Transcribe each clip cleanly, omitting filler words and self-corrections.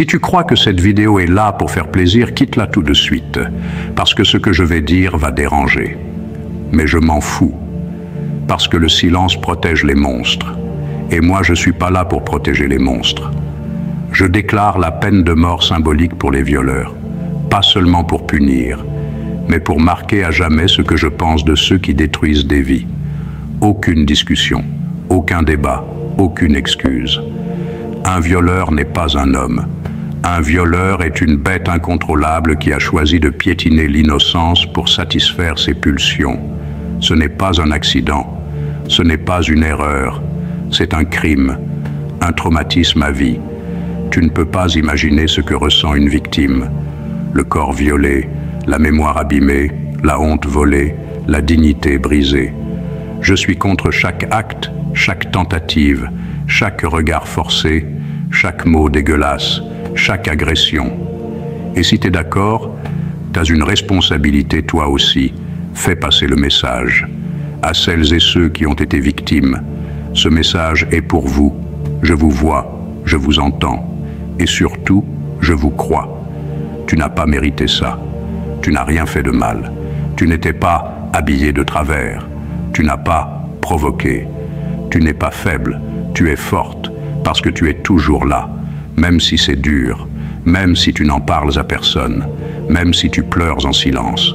Si tu crois que cette vidéo est là pour faire plaisir, quitte-la tout de suite, parce que ce que je vais dire va déranger. Mais je m'en fous, parce que le silence protège les monstres. Et moi, je ne suis pas là pour protéger les monstres. Je déclare la peine de mort symbolique pour les violeurs, pas seulement pour punir, mais pour marquer à jamais ce que je pense de ceux qui détruisent des vies. Aucune discussion, aucun débat, aucune excuse. Un violeur n'est pas un homme. Un violeur est une bête incontrôlable qui a choisi de piétiner l'innocence pour satisfaire ses pulsions. Ce n'est pas un accident, ce n'est pas une erreur, c'est un crime, un traumatisme à vie. Tu ne peux pas imaginer ce que ressent une victime. Le corps violé, la mémoire abîmée, la honte volée, la dignité brisée. Je suis contre chaque acte, chaque tentative, chaque regard forcé, chaque mot dégueulasse, chaque agression. Et si tu es d'accord, tu as une responsabilité toi aussi. Fais passer le message. À celles et ceux qui ont été victimes, ce message est pour vous. Je vous vois, je vous entends. Et surtout, je vous crois. Tu n'as pas mérité ça. Tu n'as rien fait de mal. Tu n'étais pas habillé de travers. Tu n'as pas provoqué. Tu n'es pas faible. Tu es forte, parce que tu es toujours là. Même si c'est dur, même si tu n'en parles à personne, même si tu pleures en silence.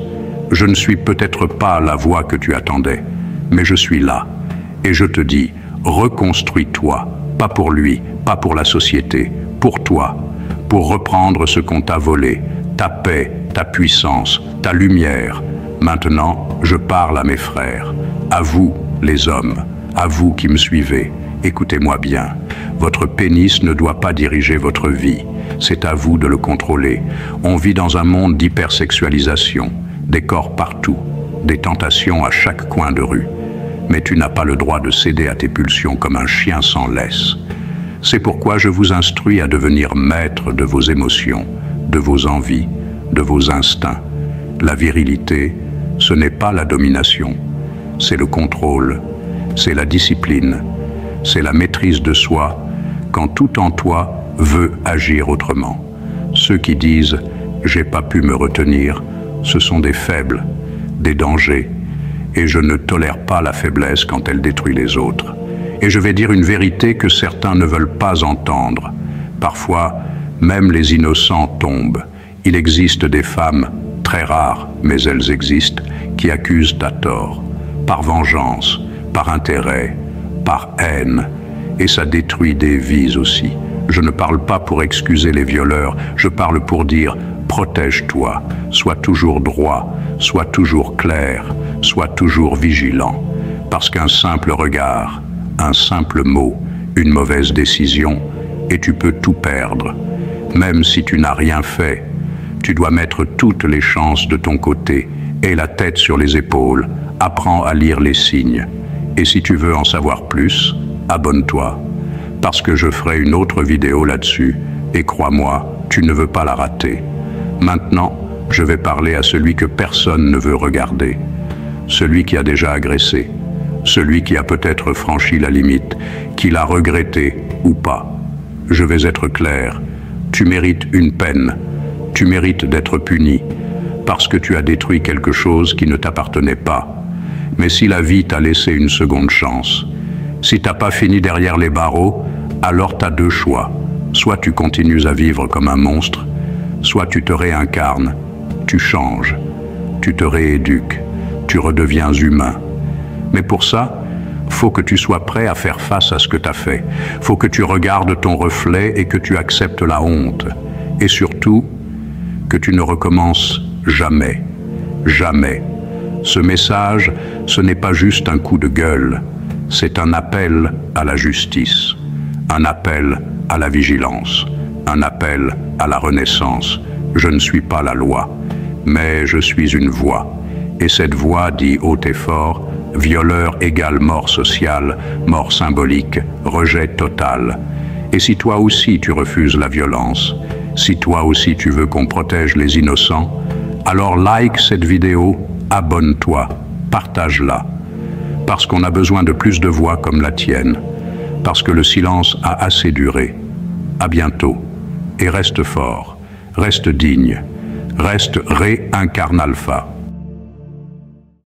Je ne suis peut-être pas la voix que tu attendais, mais je suis là. Et je te dis, reconstruis-toi, pas pour lui, pas pour la société, pour toi, pour reprendre ce qu'on t'a volé, ta paix, ta puissance, ta lumière. Maintenant, je parle à mes frères, à vous, les hommes, à vous qui me suivez. Écoutez-moi bien, votre pénis ne doit pas diriger votre vie. C'est à vous de le contrôler. On vit dans un monde d'hypersexualisation, des corps partout, des tentations à chaque coin de rue. Mais tu n'as pas le droit de céder à tes pulsions comme un chien sans laisse. C'est pourquoi je vous instruis à devenir maître de vos émotions, de vos envies, de vos instincts. La virilité, ce n'est pas la domination, c'est le contrôle, c'est la discipline. C'est la maîtrise de soi quand tout en toi veut agir autrement. Ceux qui disent « j'ai pas pu me retenir », ce sont des faibles, des dangers. Et je ne tolère pas la faiblesse quand elle détruit les autres. Et je vais dire une vérité que certains ne veulent pas entendre. Parfois, même les innocents tombent. Il existe des femmes, très rares, mais elles existent, qui accusent à tort, par vengeance, par intérêt, par haine, et ça détruit des vies aussi. Je ne parle pas pour excuser les violeurs, je parle pour dire « protège-toi, sois toujours droit, sois toujours clair, sois toujours vigilant ». Parce qu'un simple regard, un simple mot, une mauvaise décision, et tu peux tout perdre. Même si tu n'as rien fait, tu dois mettre toutes les chances de ton côté, et la tête sur les épaules, apprends à lire les signes. Et si tu veux en savoir plus, abonne-toi, parce que je ferai une autre vidéo là-dessus, et crois-moi, tu ne veux pas la rater. Maintenant, je vais parler à celui que personne ne veut regarder, celui qui a déjà agressé, celui qui a peut-être franchi la limite, qui l'a regretté ou pas. Je vais être clair, tu mérites une peine, tu mérites d'être puni, parce que tu as détruit quelque chose qui ne t'appartenait pas. Mais si la vie t'a laissé une seconde chance, si t'as pas fini derrière les barreaux, alors t'as deux choix. Soit tu continues à vivre comme un monstre, soit tu te réincarnes, tu changes, tu te rééduques, tu redeviens humain. Mais pour ça, faut que tu sois prêt à faire face à ce que t'as fait. Faut que tu regardes ton reflet et que tu acceptes la honte. Et surtout, que tu ne recommences jamais. Jamais. Ce message, ce n'est pas juste un coup de gueule, c'est un appel à la justice, un appel à la vigilance, un appel à la renaissance. Je ne suis pas la loi, mais je suis une voix. Et cette voix dit haut et fort, violeur égale mort sociale, mort symbolique, rejet total. Et si toi aussi tu refuses la violence, si toi aussi tu veux qu'on protège les innocents, alors like cette vidéo, abonne-toi, partage-la. Parce qu'on a besoin de plus de voix comme la tienne. Parce que le silence a assez duré. À bientôt. et reste fort, reste digne, reste Ré incarne Alpha.